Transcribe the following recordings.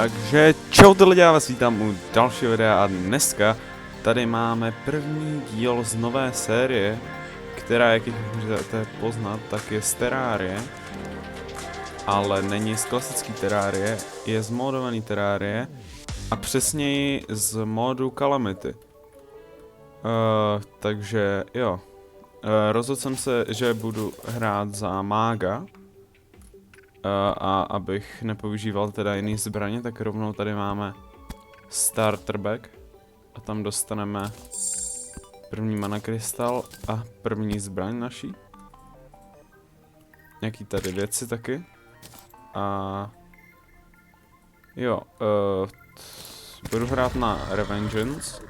Takže čau lidi, já vás vítám u dalšího videa a dneska tady máme první díl z nové série, která, jak můžete poznat, tak je z Terrarie, ale není z klasický Terrarie, je z modovaný Terrarie a přesněji z modu Calamity. Takže jo, rozhodl jsem se, že budu hrát za mága. A abych nepoužíval teda jiný zbraně, tak rovnou tady máme starter bag a tam dostaneme první mana krystal a první zbraň naší. Nějaký tady věci taky. A jo, budu hrát na Revengeance,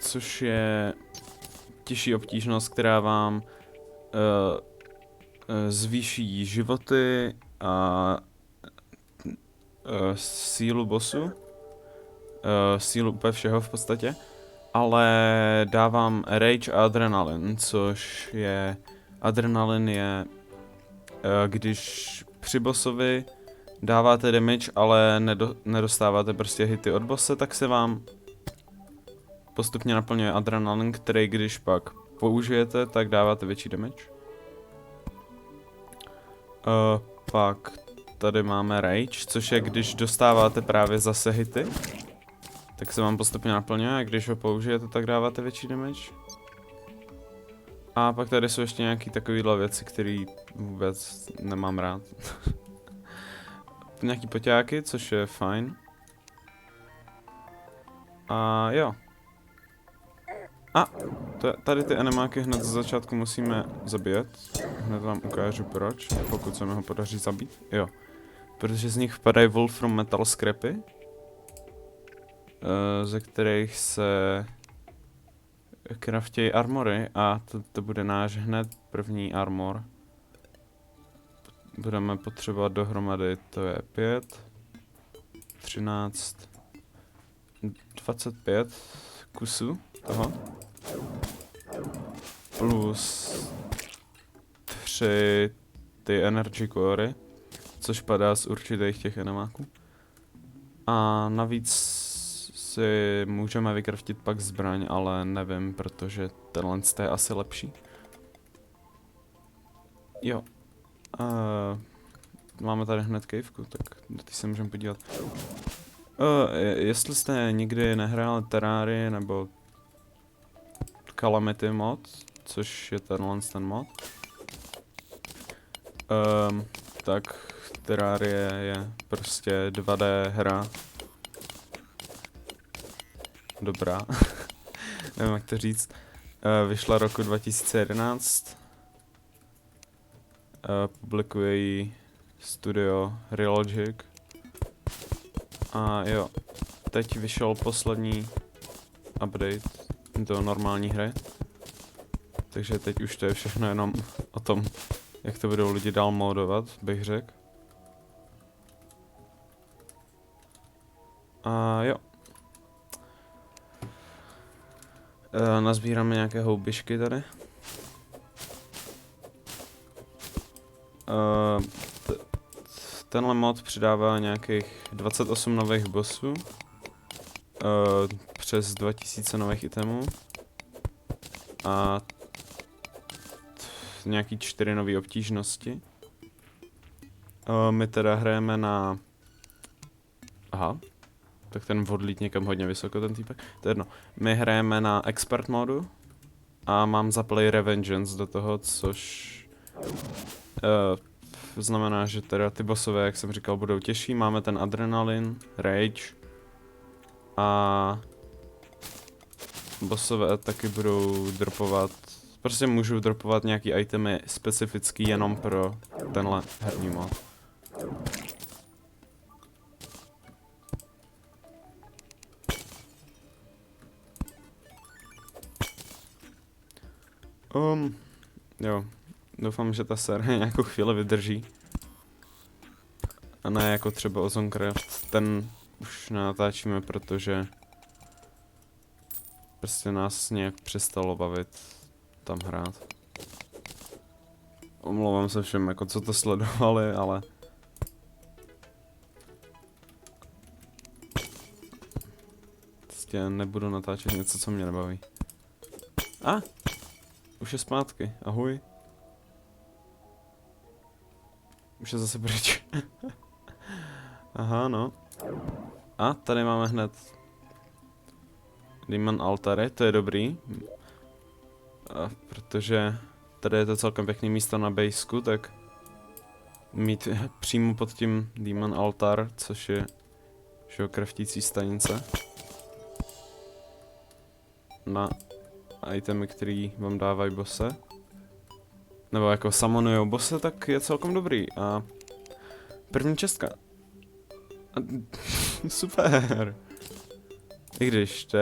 což je těžší obtížnost, která vám zvýší životy a sílu bossu, sílu úplně všeho v podstatě, ale dávám rage a adrenalin, což je, adrenalin je, když při bossovi dáváte damage, ale nedostáváte prostě hity od bosse, tak se vám postupně naplňuje adrenalin, který když pak použijete, tak dáváte větší damage. Pak tady máme rage, což je když dostáváte právě zase hity, tak se vám postupně naplňuje a když ho použijete, tak dáváte větší damage. A pak tady jsou ještě nějaký takovýhle věci, které vůbec nemám rád. Nějaký poťáky, což je fajn. A jo. A tady ty animáky hned ze začátku musíme zabíjet. Hned vám ukážu proč, pokud se mi ho podaří zabít. Jo. Protože z nich vpadají Wolfram Metal scrapy, ze kterých se craftějí armory a to bude náš hned první armor. Budeme potřebovat dohromady, to je 5, 13, 25 kusů toho. Plus 3 ty energy cory, což padá z určitých těch enemáků. A navíc si můžeme vykraftit pak zbraň, ale nevím, protože tenhle je asi lepší. Jo. Máme tady hned caveku, tak do té se můžeme podívat. Jestli jste nikdy nehráli Terrarii nebo Calamity mod, což je ten mod, tak Terrarie je prostě 2D hra. Dobrá. Nevím, jak to říct. Vyšla roku 2011. Publikuje ji studio Relogic. A jo, teď vyšel poslední update do normální hry. Takže teď už to je všechno jenom o tom, jak to budou lidi dál modovat, bych řekl. A jo. Nazbíráme nějaké houbišky tady. Tenhle mod přidává nějakých 28 nových bossů, přes 2000 nových itemů a nějaký 4 nové obtížnosti. My teda hrajeme na... Aha, tak ten odlít někam hodně vysoko, ten týpek. To je jedno. My hrajeme na expert modu a mám zaplay Revengeance do toho, což znamená, že teda ty bossové, jak jsem říkal, budou těžší. Máme ten adrenalin, rage a bossové taky budou dropovat, prostě můžou dropovat nějaký itemy specifický jenom pro tenhle herní mod. Jo, doufám, že ta série nějakou chvíli vydrží. A ne jako třeba Ozoncraft, ten už natáčíme, protože prostě nás nějak přestalo bavit tam hrát. Omlouvám se všem, jako co to sledovali, ale prostě nebudu natáčet něco, co mě nebaví. Už je zpátky, ahoj. Už je zase pryč. Aha, no. A tady máme hned Demon Altary, to je dobrý. Protože tady je to celkem pěkný místo na baseu, tak mít přímo pod tím Demon Altar, což je craftící stanice. Na itemy, který vám dávají bose. Nebo jako summonujou bose, tak je celkem dobrý. A první čestka. Super. I když to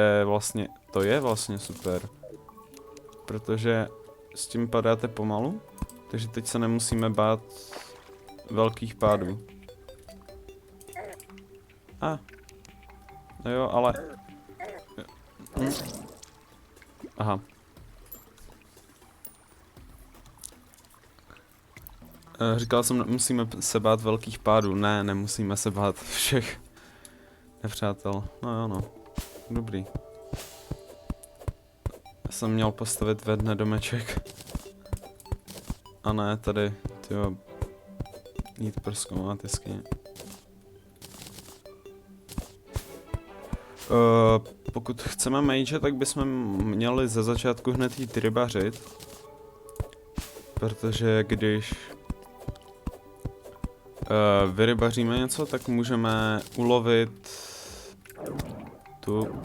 je vlastně super. Protože s tím padáte pomalu, takže teď se nemusíme bát velkých pádů. No jo, ale... Aha. Říkal jsem, musíme se bát velkých pádů. Ne, nemusíme se bát všech nepřátel. No jo, no. Dobrý. Já jsem měl postavit ve dne domeček. A ne, tady, tyjo, jít prskovat jeskyně. Pokud chceme mage, tak bychom měli ze začátku hned jít rybařit. Protože když vyrybaříme něco, tak můžeme ulovit tu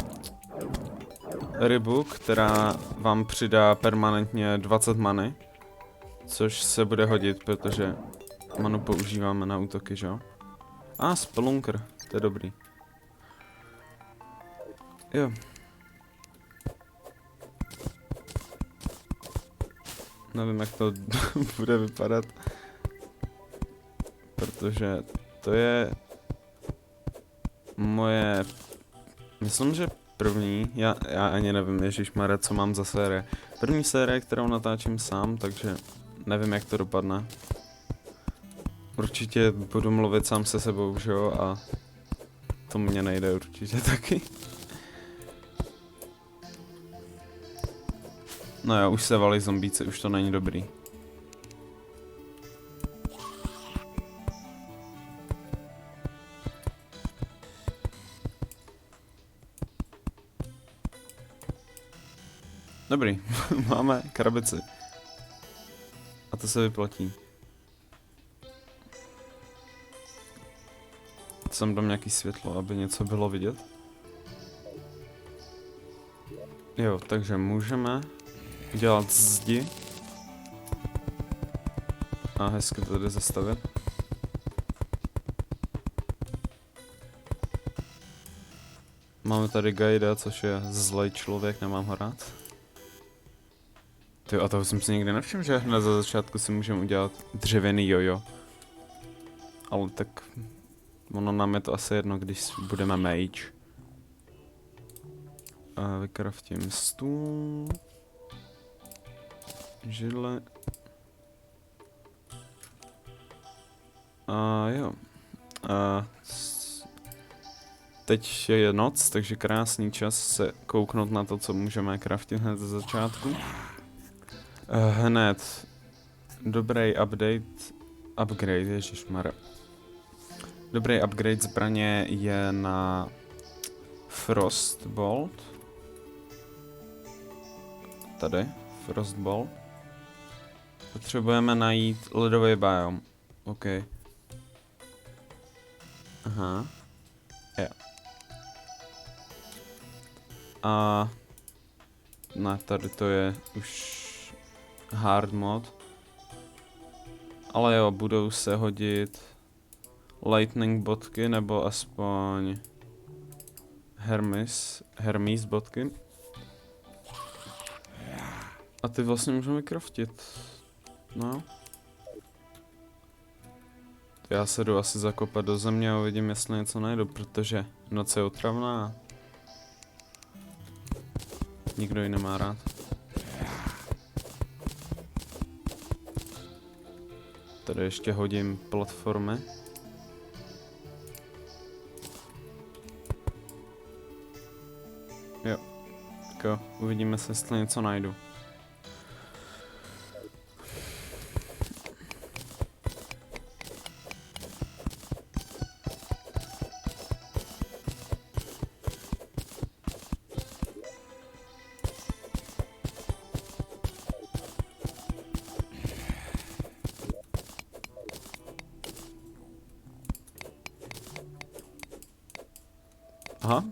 rybu, která vám přidá permanentně 20 many. Což se bude hodit, protože manu používáme na útoky, že jo? Spelunker, to je dobrý. Jo. Nevím, jak to bude vypadat. Protože to je moje... Myslím, že první, já ani nevím, ježišmarja, co mám za série. První série, kterou natáčím sám, takže nevím, jak to dopadne. Určitě budu mluvit sám se sebou, že jo, a to mně nejde určitě taky. No jo, už se valí zombíci, už to není dobrý. Dobrý, máme krabici. A to se vyplatí. Sem dám nějaký světlo, aby něco bylo vidět. Jo, takže můžeme dělat zdi. A hezky to jde zastavit. Máme tady guida, což je zlej člověk, nemám ho rád. A toho jsem si nikdy nevšiml, že hned za začátku si můžeme udělat dřevěný jojo. Ale tak... Ono nám je to asi jedno, když budeme mage. A vykraftím stůl. Židle. A jo. Teď je noc, takže krásný čas se kouknout na to, co můžeme craftit hned ze začátku. Hned. Dobrý upgrade, ježišmarja. Dobrý upgrade zbraně je na Frostbolt. Tady, Frostbolt. Potřebujeme najít ledový biom. OK. Aha. Jo. A... Ne, tady to je už hard mod. Ale jo, budou se hodit lightning botky, nebo aspoň Hermes botky. A ty vlastně můžeme craftit. No. Já se jdu asi zakopat do země a uvidím, jestli něco najdu, protože noc je otravná. Nikdo ji nemá rád. Tady ještě hodím platformy. Tak jo, uvidíme se, jestli něco najdu. Aha,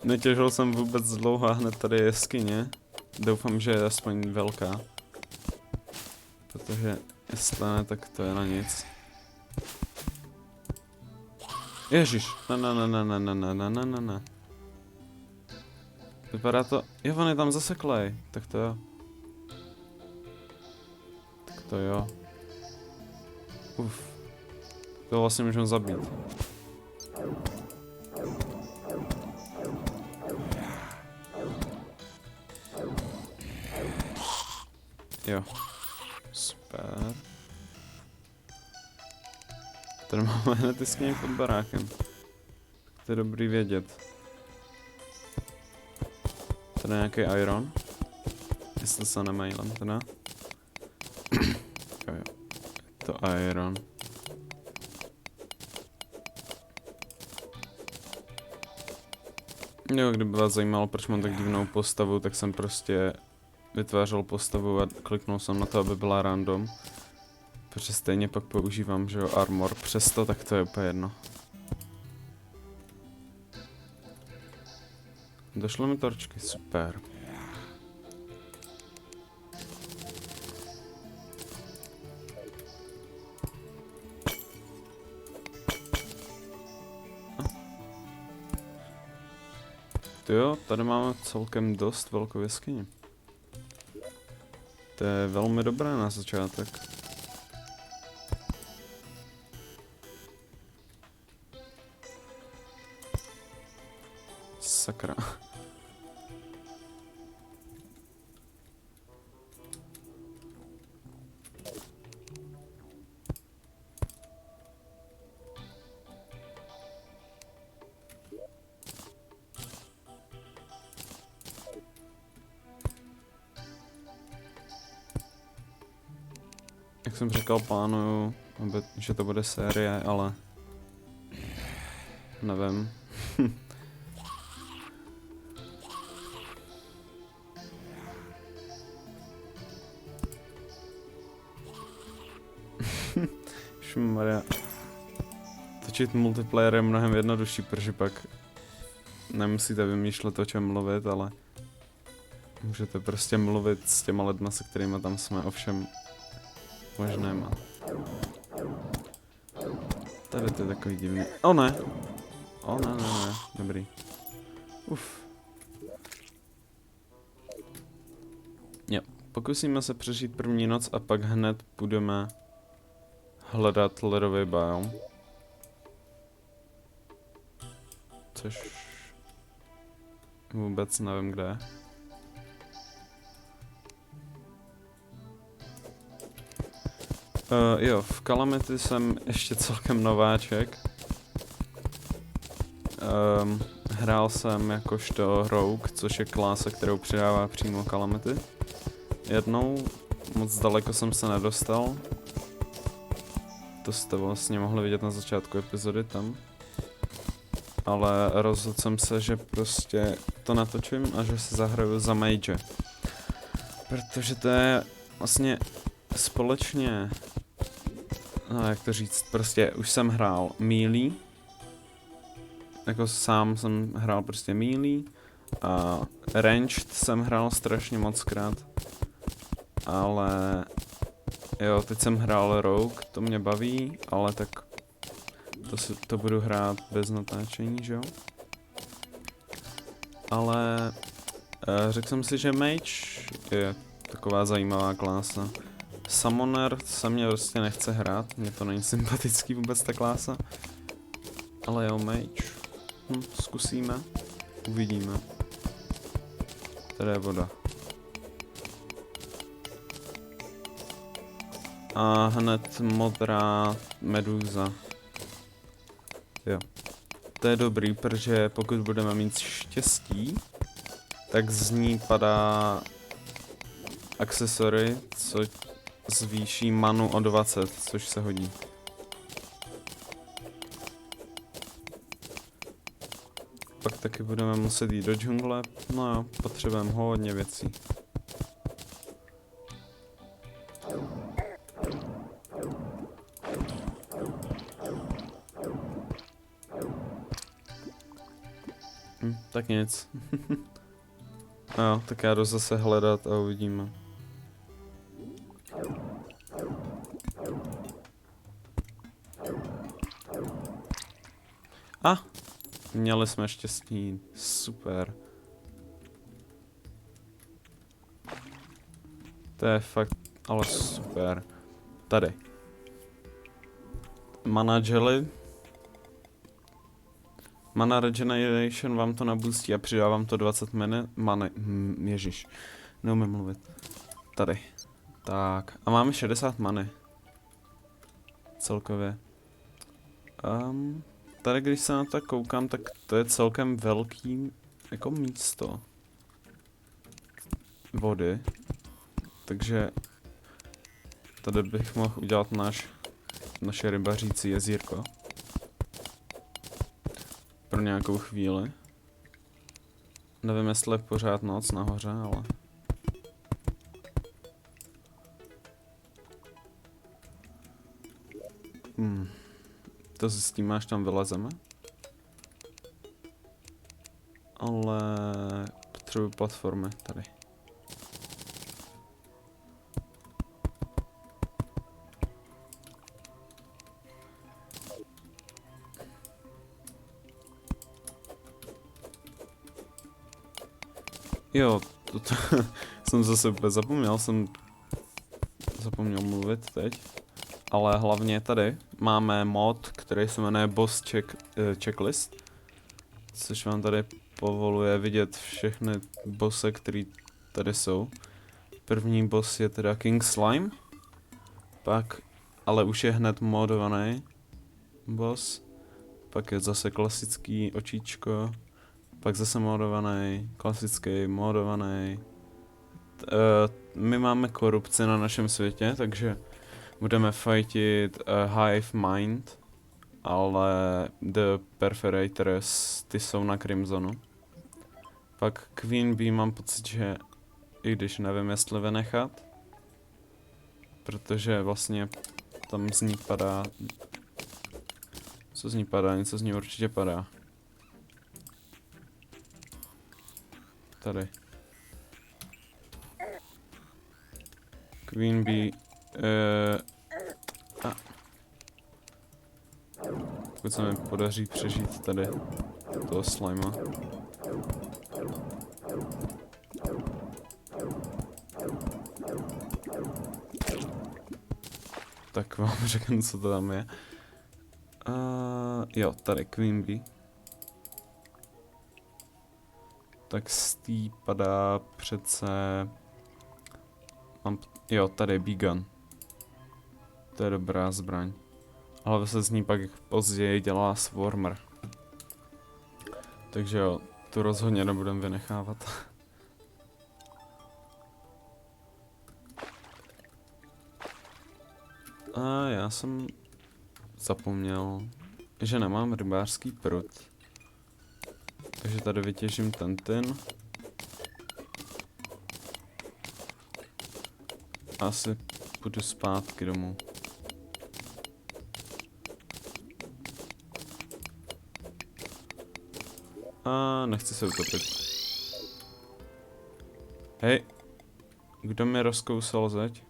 netěžil jsem vůbec dlouho a hned tady je jeskyně. Doufám, že je aspoň velká. Protože jestli ne, tak to je na nic. Ježiš, ne. Vypadá to, jo, on je tam zaseklej, tak to jo. Tak to jo. Uf. To vlastně můžeme zabít. Jo. Super. Tady máme hned jeskyně pod barákem. Tak to je dobrý vědět. Tady je nějaký iron. Jestli se nemýlím teda. Jo, jo. Je to iron. Jo, kdyby vás zajímalo, proč mám tak divnou postavu, tak jsem prostě vytvářel postavu a kliknul jsem na to, aby byla random. Protože stejně pak používám, že jo, armor, přesto tak to je úplně jedno. Došlo mi torčky, super. Jo, tady máme celkem dost velkou jeskyni. To je velmi dobré na začátek. Sakra. Jak jsem říkal, plánuju, že to bude série, ale nevím. Šmaria. Točit multiplayer je mnohem jednodušší, protože pak nemusíte vymýšlet, o čem mluvit, ale můžete prostě mluvit s těma lidma, se kterými tam jsme, ovšem možnéma. Tady to je takový divný. O ne! O ne, dobrý. Uf. Jo, pokusíme se přežít první noc a pak hned budeme hledat ledový biom. Což vůbec nevím, kde je. Jo, v Calamity jsem ještě celkem nováček. Hrál jsem jakožto Rogue, což je klása, kterou přidává přímo Calamity. Jednou, moc daleko jsem se nedostal. To jste vlastně mohli vidět na začátku epizody tam. Ale rozhodl jsem se, že prostě to natočím a že se zahraju za mage. Protože to je vlastně společně, no jak to říct, prostě už jsem hrál melee. Jako sám jsem hrál prostě melee. A ranged jsem hrál strašně mockrát. Ale jo, teď jsem hrál Rogue, to mě baví, ale tak to budu hrát bez natáčení, že jo? Ale řekl jsem si, že mage je taková zajímavá klása. Summoner se mě prostě nechce hrát, mně to není sympatický vůbec ta klása. Ale jo, mage. Zkusíme, uvidíme. Tady je voda. A hned modrá medúza. Jo. To je dobrý, protože pokud budeme mít štěstí, tak z ní padá akcesory, co zvýší manu o 20, což se hodí. Pak taky budeme muset jít do džungle, no jo, potřebujeme hodně věcí. Tak nic. Jo, tak já jdu zase hledat a uvidíme. Měli jsme štěstí, super. To je fakt, ale super. Tady. Mana jelly. Mana regeneration vám to nabustí a přidá vám to 20 many. Ježiš, neumím mluvit. Tady. Tak, a máme 60 many. Celkově. Tady když se na to koukám, tak to je celkem velký jako místo vody. Takže tady bych mohl udělat naše rybařící jezírko. Pro nějakou chvíli. Nevím, jestli je pořád noc nahoře, ale... To zjistíme, až tam vylezeme. Ale... potřebuji platformy tady. Jo, to jsem zase úplně zapomněl, zapomněl mluvit teď. Ale hlavně tady máme mod, který se jmenuje Boss Checklist. Což vám tady povoluje vidět všechny bossy, který tady jsou. První boss je teda King Slime. Pak, ale už je hned modovaný boss. Pak je zase klasický očíčko. Pak zase modovaný, klasický, modovaný. My máme korupci na našem světě, takže budeme fightit Hive Mind, ale The Perforators, ty jsou na Crimsonu. Pak Queen Bee mám pocit, že i když nevím, jestli vynechat, protože vlastně tam z ní padá, co z ní padá, něco z ní určitě padá. Tady. Queen Bee. Pokud se mi podaří přežít tady toho slima. Tak vám řeknu, co to tam je. Jo, tady Queen Bee. Tak z tý padá přece... Jo, tady je Bee Gun. To je dobrá zbraň. Ale se z ní pak později dělá Swarmer. Takže jo, tu rozhodně nebudem vynechávat. A já jsem zapomněl, že nemám rybářský prut. Takže tady vytěžím ten tin. Asi půjdu zpátky domů. A nechci se utopit. Hej, kdo mi rozkousal zeď?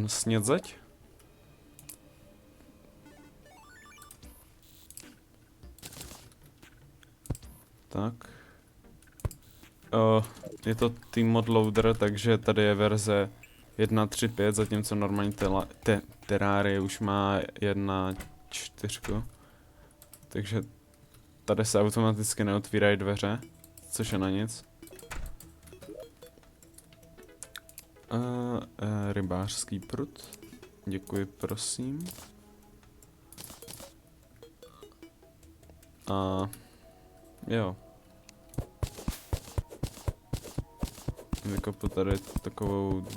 Sněd zeď? Tak. Je to Team Mod Loader, takže tady je verze 1.3.5, zatímco normální Terrarie už má 1.4. Takže tady se automaticky neotvírají dveře, což je na nic. Rybářský prut. Děkuji, prosím. A jo. Vykopu tady takovou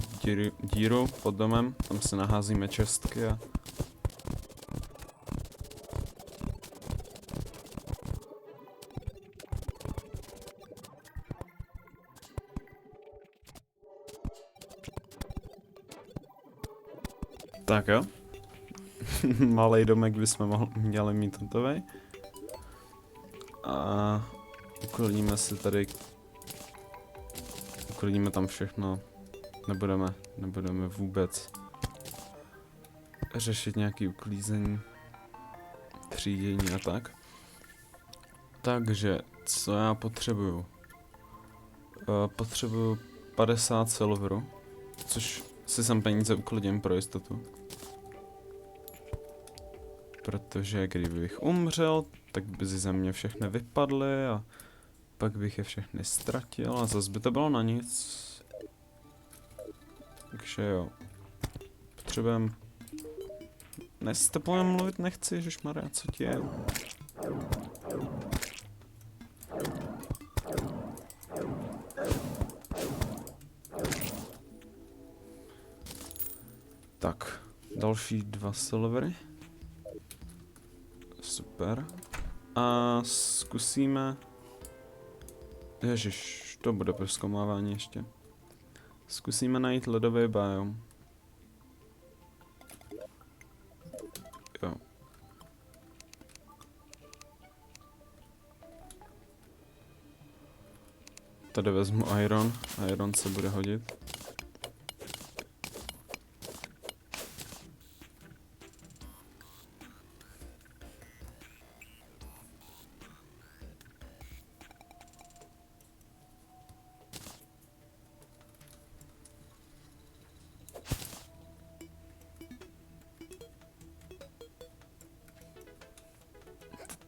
díru pod domem, tam si naházíme čestky a... Tak jo. Malej domek bychom měli mít hotovej. A uklidíme si tady. Uklidíme tam všechno. Nebudeme vůbec řešit nějaký uklízení, třídění a tak. Takže, co já potřebuju? Potřebuju 50 silveru, což si sem peníze uklidím pro jistotu. Protože kdybych umřel, tak by ze mě všechny vypadly a pak bych je všechny ztratil a zase by to bylo na nic. Takže jo. Potřebujeme... Dnes to povím mluvit nechci, ježišmarja, co ti je? Tak, další 2 silvery. Super. A zkusíme... Ježiš, to bude prozkoumávání ještě. Zkusíme najít ledový biom. Jo. Tady vezmu iron. Iron se bude hodit.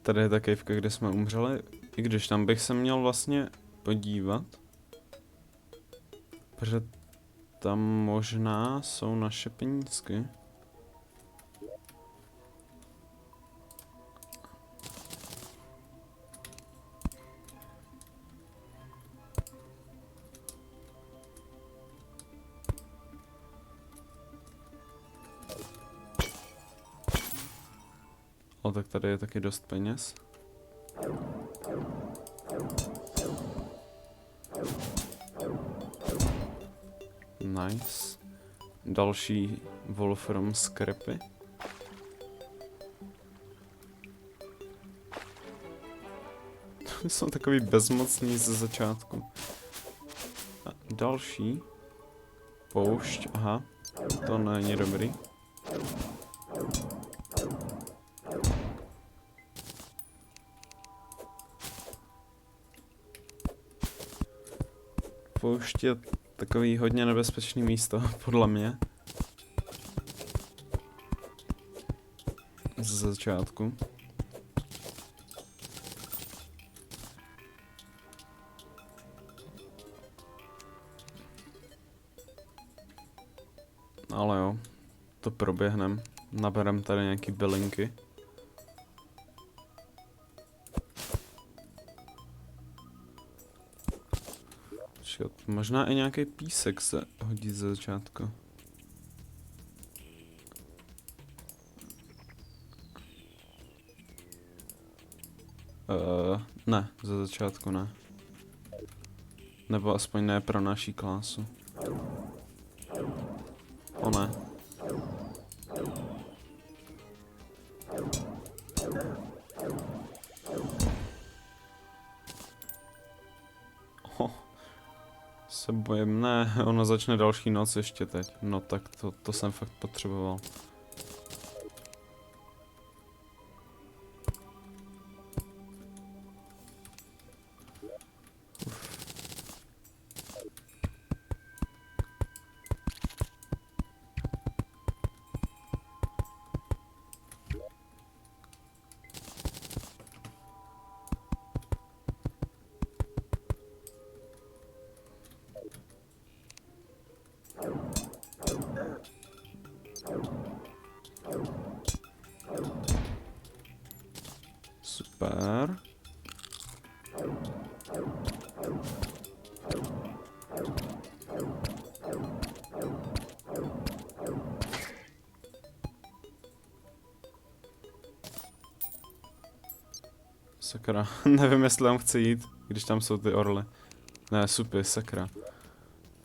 Tady je ta kejvka, kde jsme umřeli, i když tam bych se měl vlastně podívat. Protože tam možná jsou naše penízky. O, tak tady je taky dost peněz. Nice. Další wolfram scrapy. Jsou takový bezmocný ze začátku. A další. Poušť, aha. To není dobrý. Poušť je takový hodně nebezpečný místo, podle mě. Z začátku. Ale jo, to proběhnem. Naberem tady nějaký bylinky. Možná i nějaký písek se hodí ze začátku. Ne, ze začátku ne. Nebo aspoň ne pro naší klásu. O ne. Se bojím, ne, ono začne další noc ještě teď. No tak to jsem fakt potřeboval. Super. Sakra, nevím, jestli tam chci jít, když tam jsou ty orly. Ne, supy, sakra.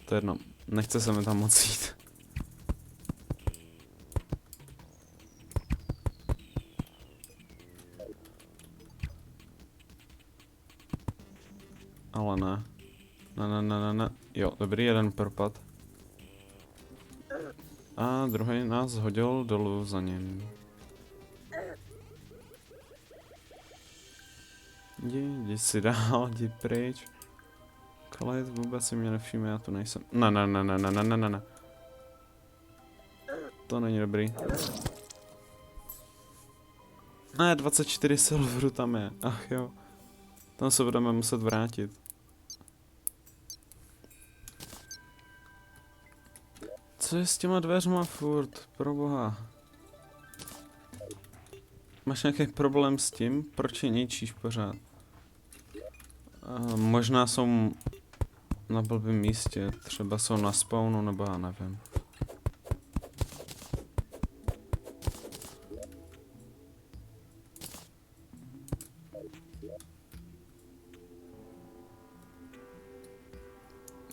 To je jedno, nechce se mi tam moc jít. Ale ne. Ne. Jo, dobrý, jeden propad. A druhý nás hodil dolů za ním. Jdi si dál, jdi pryč. Klid, vůbec si mě nevšimne, já tu nejsem. Ne. To není dobrý. Ne, 24 silveru tam je, ach jo. Tam se budeme muset vrátit. Co je s těma dveřma furt, proboha? Máš nějaký problém s tím? Proč je ničíš pořád? Možná jsou na blbém místě, třeba jsou na spawnu, nebo já nevím.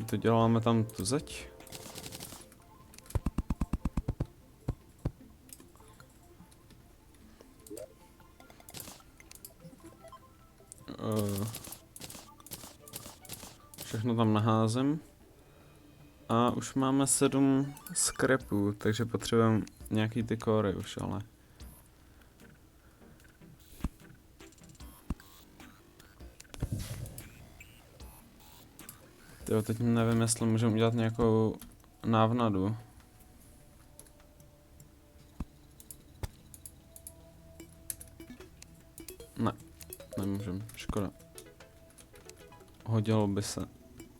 To děláme tam tu zeď. Všechno tam naházím. A už máme 7 scrapů, takže potřebujeme nějaký ty kóry už, ale... Tyjo, teď nevím, jestli můžeme udělat nějakou návnadu. Ne, nemůžem, škoda. Hodilo by se.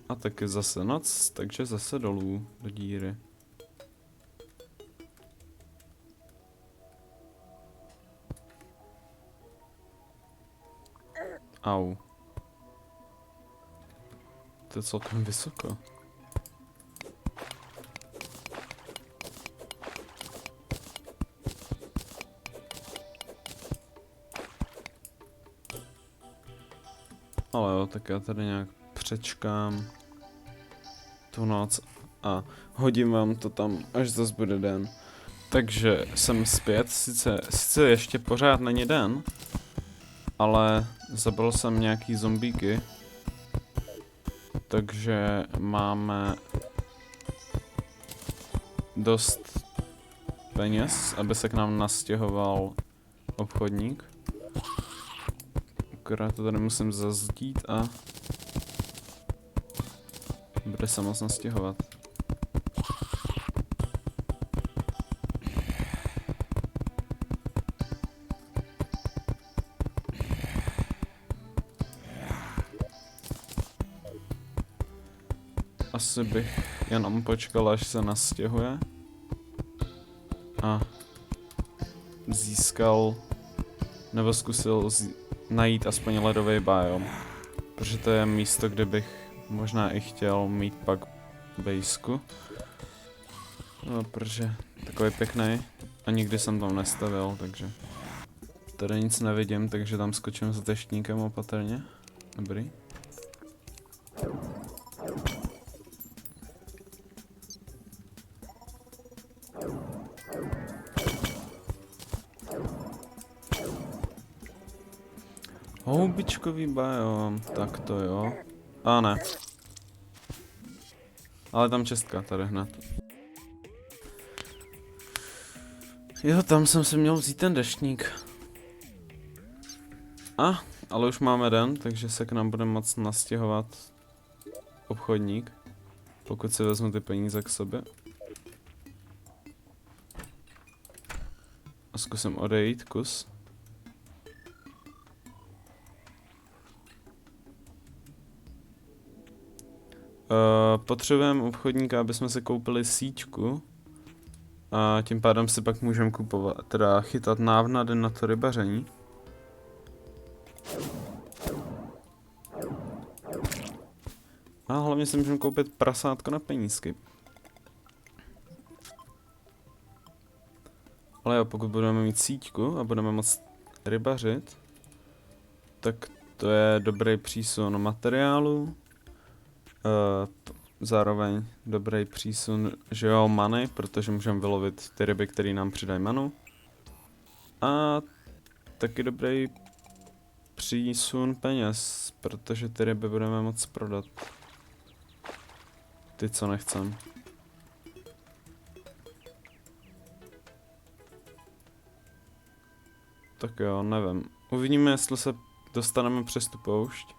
A taky zase noc, takže zase dolů, do díry. Au. To je celkem vysoko. Ale jo, tak já tady nějak přečkám tu noc a hodím vám to tam, až zase bude den. Takže jsem zpět, sice ještě pořád není den, ale zabil jsem nějaký zombíky. Takže máme dost peněz, aby se k nám nastěhoval obchodník. Akorát to tady musím zazdít a bude se moc nastěhovat. Asi bych jenom počkal, až se nastěhuje a získal nebo zkusil najít aspoň ledový biom, protože to je místo, kde bych možná i chtěl mít pak bejsku, no, protože takový pěkný a nikdy jsem tam nestavil, takže tady nic nevidím, takže tam skočím s deštníkem opatrně. Dobrý. Houbičkový biom, tak to jo. A ne. Ale tam čestka tady hned. Jo, tam jsem si měl vzít ten deštník. Ale už máme den, takže se k nám bude moc nastěhovat obchodník. Pokud si vezmu ty peníze k sobě. A zkusím odejít kus. Potřebujeme obchodníka, aby jsme si koupili síťku. A tím pádem si pak můžeme kupovat, teda chytat návnady na to rybaření. A hlavně si můžeme koupit prasátko na penízky. Ale jo, pokud budeme mít síťku a budeme moct rybařit, tak to je dobrý přísun materiálu. Zároveň dobrý přísun, že jo, many, protože můžeme vylovit ty ryby, které nám přidají manu. A taky dobrý přísun peněz, protože ty ryby budeme moct prodat. Ty, co nechcem. Tak jo, nevím. Uvidíme, jestli se dostaneme přes tu poušť.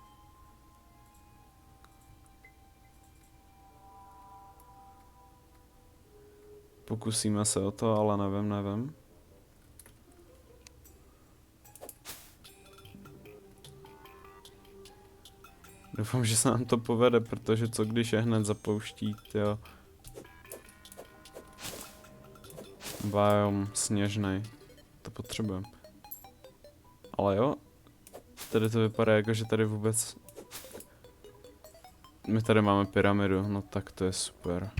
Pokusíme se o to, ale nevím. Doufám, že se nám to povede, protože co když je hned zapouští, jo. Biom sněžnej. To potřebujeme. Ale jo, tady to vypadá jako, že tady vůbec... My tady máme pyramidu, no tak to je super.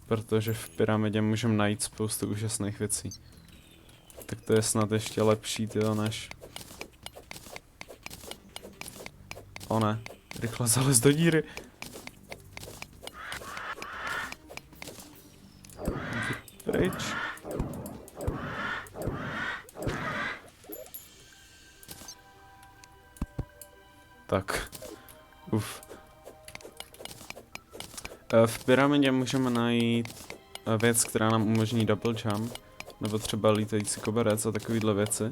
Protože v pyramidě můžeme najít spoustu úžasných věcí. Tak to je snad ještě lepší, tyjo, než... O ne, rychle zalez do díry. Pryč. Tak. Uf. V pyramidě můžeme najít věc, která nám umožní double jump, nebo třeba lítající koberec a takovýhle věci,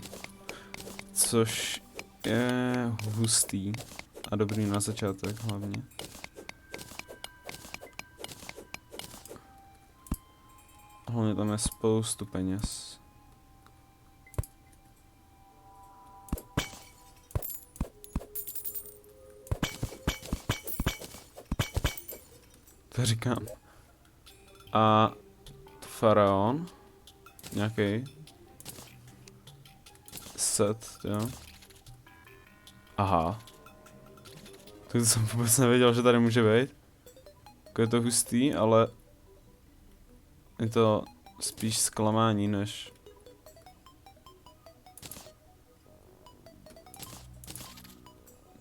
což je hustý a dobrý na začátek hlavně. Hlavně tam je spoustu peněz. To říkám. A faraon. Nějaký set, jo. Aha. To jsem vůbec nevěděl, že tady může být. Jako je to hustý, ale je to spíš zklamání, než...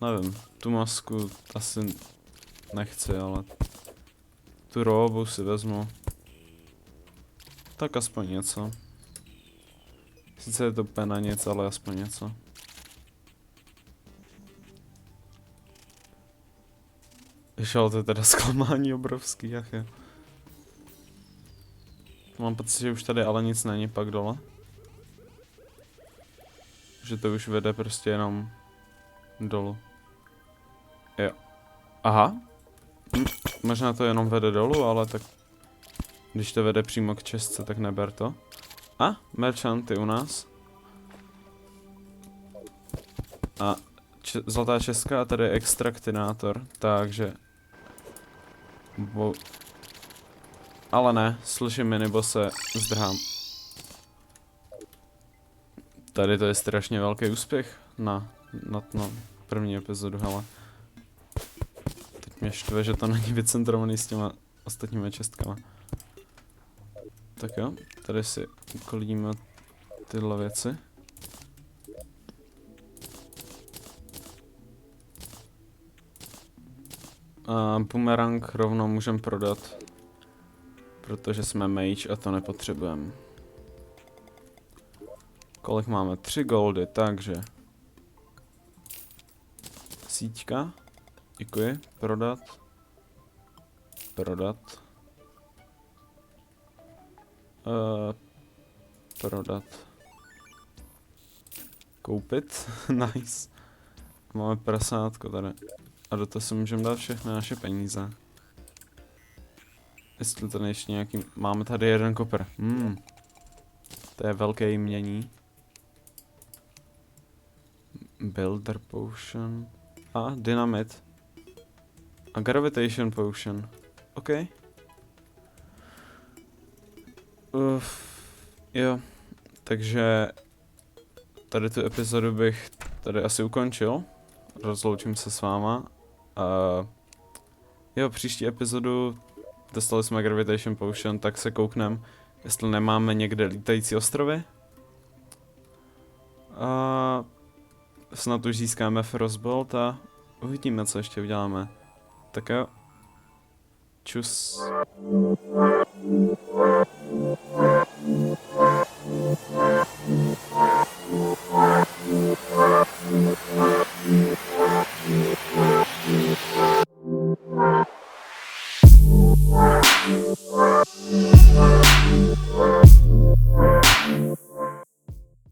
Nevím, tu masku asi nechci, ale tu robu si vezmu. Tak aspoň něco. Sice je to úplně na nic, ale aspoň něco. Ještě, ale to je teda zklamání obrovský, ach je. Mám pocit, že už tady ale nic není pak dole. Že to už vede prostě jenom dolů. Jo. Aha. Možná to jenom vede dolů, ale tak... Když to vede přímo k čestce, tak neber to. A, merchanty u nás. A zlatá česká a tady je extraktinátor, takže... Ale ne, slyším minibose, zdrhám. Tady to je strašně velký úspěch na první epizodu, hele. Teď mě štve, že to není vycentrovaný s těma ostatními čestkama. Tak jo, tady si ukolíme tyhle věci. A boomerang rovnou můžeme prodat, protože jsme mage a to nepotřebujeme. Kolik máme? 3 goldy, takže... Síťka. Děkuji. Prodat. Prodat. Prodat. Koupit. Nice. Máme prasátko tady. A do toho si můžeme dát všechny naše peníze. Jestli tady ještě nějaký... Máme tady jeden kopr. To je velké jmění. Builder potion. A dynamit. A gravitation potion. OK. Jo. Takže... tady tu epizodu bych tady asi ukončil. Rozloučím se s váma. Jo, příští epizodu, dostali jsme Gravitation Potion, tak se kouknem, jestli nemáme někde lítající ostrovy. A snad už získáme Frostbolt a uvidíme, co ještě uděláme. Tak jo. Čus.